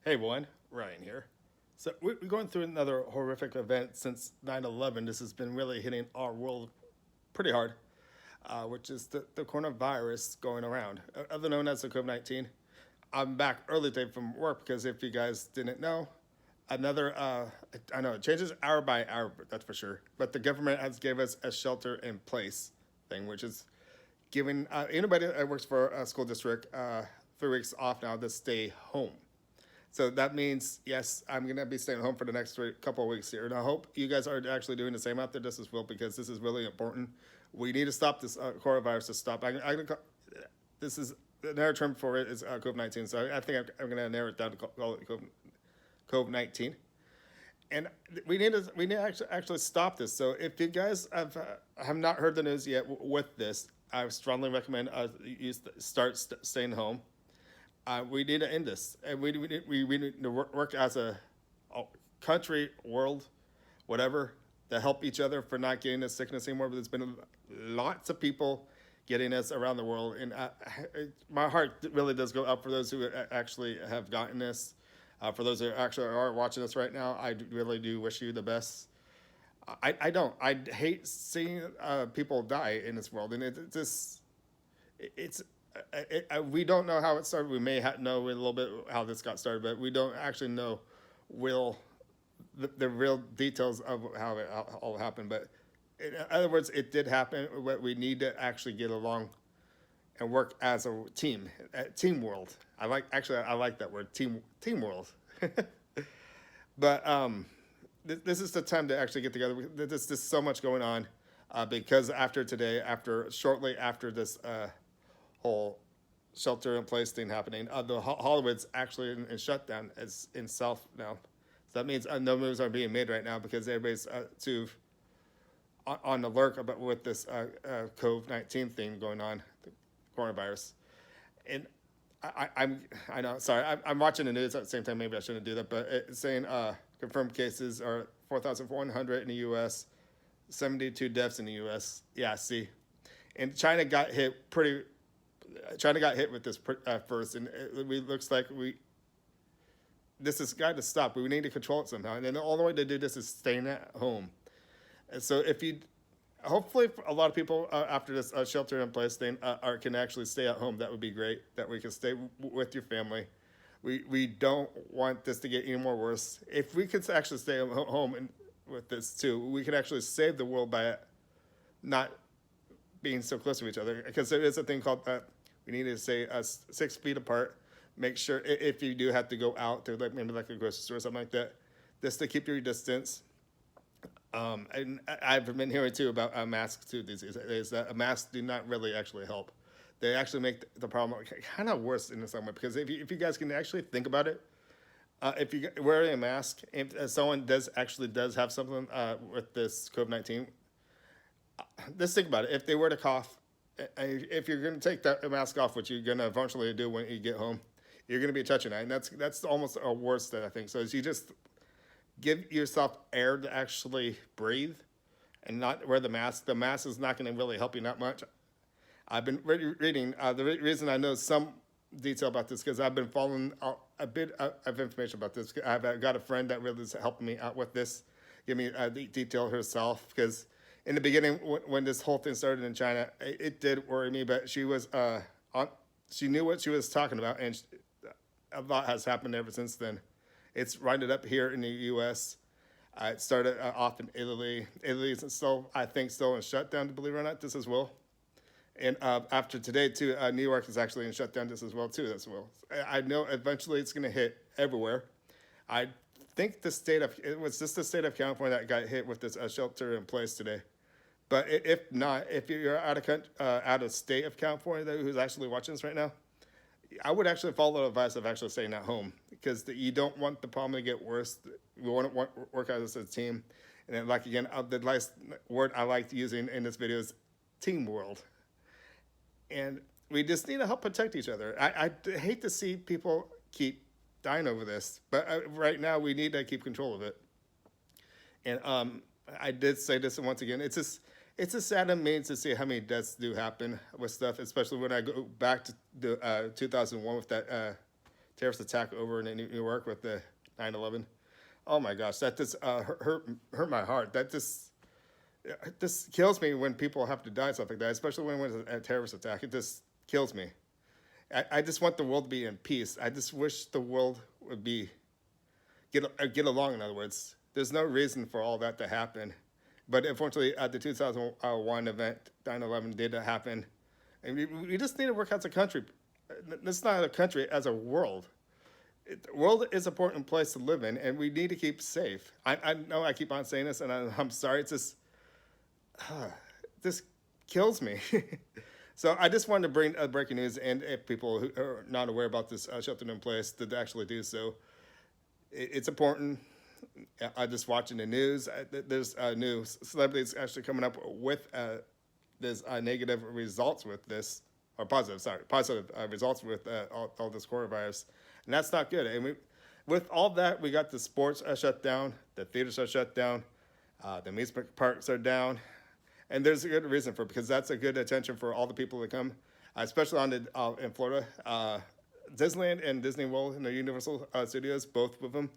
Hey everyone, Ryan here. So we're going through another horrific event since 9/11. This has been really hitting our world pretty hard, which is the coronavirus going around, other known as the COVID-19. I'm back early today from work because if you guys didn't know, another, I know it changes hour by hour, that's for sure, but the government has gave us a shelter in place thing, which is giving anybody that works for a school district 3 weeks off now to stay home. So that means, yes, I'm going to be staying home for the next couple of weeks here. And I hope you guys are actually doing the same out there just as well, because this is really important. We need to stop this coronavirus to stop. This is the narrow term for it is COVID-19. So I think I'm going to narrow it down to call it COVID-19. And we need to actually stop this. So if you guys have not heard the news yet with this, I strongly recommend you staying home. We need to end this, and we need to work as a country, world, whatever, to help each other for not getting this sickness anymore. But there's been lots of people getting this around the world, and my heart really does go out for those who actually have gotten this. For those who actually are watching this right now, I really do wish you the best. I don't. I hate seeing people die in this world, and it just it's we don't know how it started. We may know a little bit how this got started, but we don't actually know will the real details of how it all happened. But in other words, it did happen. But we need to actually get along and work as a team, team world. I like that word, team world. But this is the time to actually get together. There's so much going on because after today, shortly after this whole shelter in place thing happening, the Hollywood's actually in shutdown as in South now. So that means no moves are being made right now because everybody's too on alert about with this COVID-19 thing going on, the coronavirus. And I know, sorry, I'm watching the news at the same time. Maybe I shouldn't do that, but it's saying confirmed cases are 4,100 in the U.S., 72 deaths in the U.S. Yeah, see, and China got hit with this first, and it looks like this has got to stop. We need to control it somehow, and then the only way to do this is staying at home. And so if you hopefully a lot of people after this shelter in place thing can actually stay at home. That would be great. That we can stay with your family. We don't want this to get any more worse. If we could actually stay home and with this too, we could actually save the world by not being so close to each other. Because there is a thing called we need to stay 6 feet apart. Make sure if you do have to go out to maybe like a grocery store or something like that, just to keep your distance. And I've been hearing too about masks too these days. That masks do not really actually help. They actually make the problem kind of worse in some way, because if you guys can actually think about it, if you wearing a mask, if someone does have something with this COVID-19, just think about it. If they were to cough, if you're going to take that mask off, which you're going to eventually do when you get home, you're going to be touching it, and that's almost a worse that I think. So as you just give yourself air to actually breathe and not wear the mask. The mask is not going to really help you that much. I've been reading. The reason I know some detail about this because I've been following a bit of information about this. I've got a friend that really is helping me out with this, give me the detail herself. Because in the beginning, when this whole thing started in China, it did worry me. But she was she knew what she was talking about, and a lot has happened ever since then. It's rounded up here in the U.S. It started off in Italy. Italy is still, I think, still in shutdown, believe it or not, this as well. And after today, too, New York is actually in shutdown just as well, too, as well. I know eventually it's going to hit everywhere. I think it was just the state of California that got hit with this shelter in place today. But if not, if you're out of state of California who's actually watching this right now, I would actually follow the advice of actually staying at home, because you don't want the problem to get worse. We want to work as a team. And then, like, again, the last word I liked using in this video is team world. And we just need to help protect each other. I hate to see people keep dying over this, but right now we need to keep control of it. And I did say this, and once again, it's a sad and means to see how many deaths do happen with stuff, especially when I go back to 2001 with that terrorist attack over in New York with the 9/11. Oh my gosh, that just hurt my heart. That just this kills me when people have to die stuff like that, especially when it's a terrorist attack. It just kills me. I just want the world to be in peace. I just wish the world would get along. In other words, there's no reason for all that to happen. But unfortunately, at the 2001 event, 9/11 did happen, and we just need to work as a country. It's not a country, as a world. The world is an important place to live in, and we need to keep safe. I know I keep on saying this, and I'm sorry. It's just this kills me. So I just wanted to bring breaking news, and if people who are not aware about this shelter in place, to actually do so. It's important. I just watching the news. There's new celebrities actually coming up with this negative results with this, or positive results with all this coronavirus, and that's not good. And with all that, we got the sports shut down, the theaters are shut down, the amusement parks are down, and there's a good reason for it, because that's a good attention for all the people that come, especially in Florida. Disneyland and Disney World and the Universal Studios, both of them,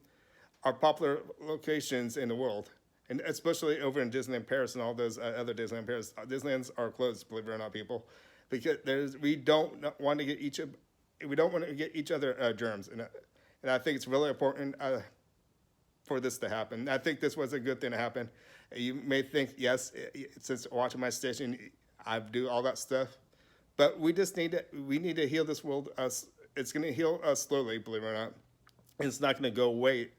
are popular locations in the world, and especially over in Disneyland Paris and all those other Disneyland Paris. Disneylands are closed, believe it or not, people, because we don't want to get each other germs, and I think it's really important for this to happen. I think this was a good thing to happen. You may think, yes, since watching my station, I do all that stuff, but we need to heal this world. It's going to heal us slowly, believe it or not. And it's not going to go away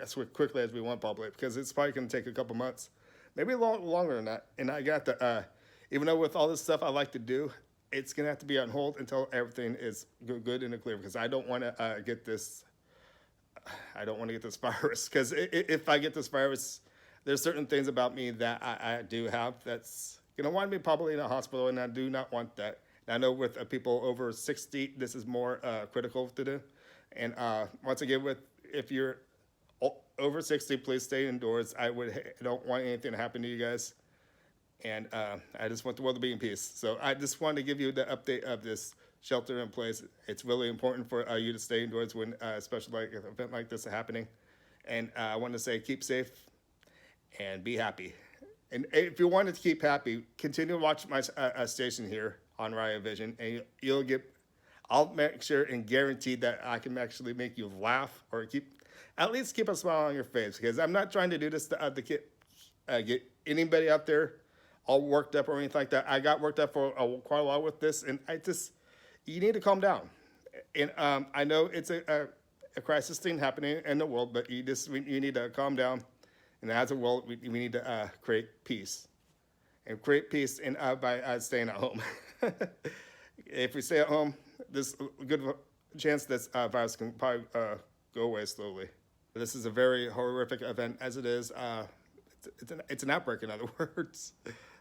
as quickly as we want, probably, because it's probably going to take a couple months, maybe longer than that. And I got to, even though with all this stuff I like to do, it's going to have to be on hold until everything is good and clear, because I don't want to get this. I don't want to get this virus, because if I get this virus, there's certain things about me that I do have that's going to wind me probably in a hospital, and I do not want that. And I know with people over 60, this is more critical to do. And once again, if you're over 60, please stay indoors. I don't want anything to happen to you guys. And I just want the world to be in peace. So I just wanted to give you the update of this shelter in place. It's really important for you to stay indoors when, especially like an event like this is happening. And I want to say, keep safe and be happy. And if you wanted to keep happy, continue to watch my station here on Raya Vision, and I'll make sure and guarantee that I can actually make you laugh, or at least keep a smile on your face, because I'm not trying to do this to get anybody out there all worked up or anything like that. I got worked up for quite a while with this, and you need to calm down. And I know it's a crisis thing happening in the world, but you need to calm down. And as a world, we need to create peace. And create peace by staying at home. If we stay at home, there's a good chance this virus can probably go away slowly. This is a very horrific event, as it is. It's an outbreak, in other words.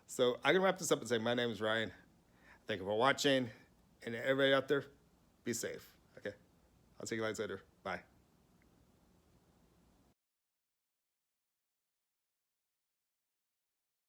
So I'm going to wrap this up and say my name is Ryan. Thank you for watching. And everybody out there, be safe. Okay? I'll see you guys later. Bye.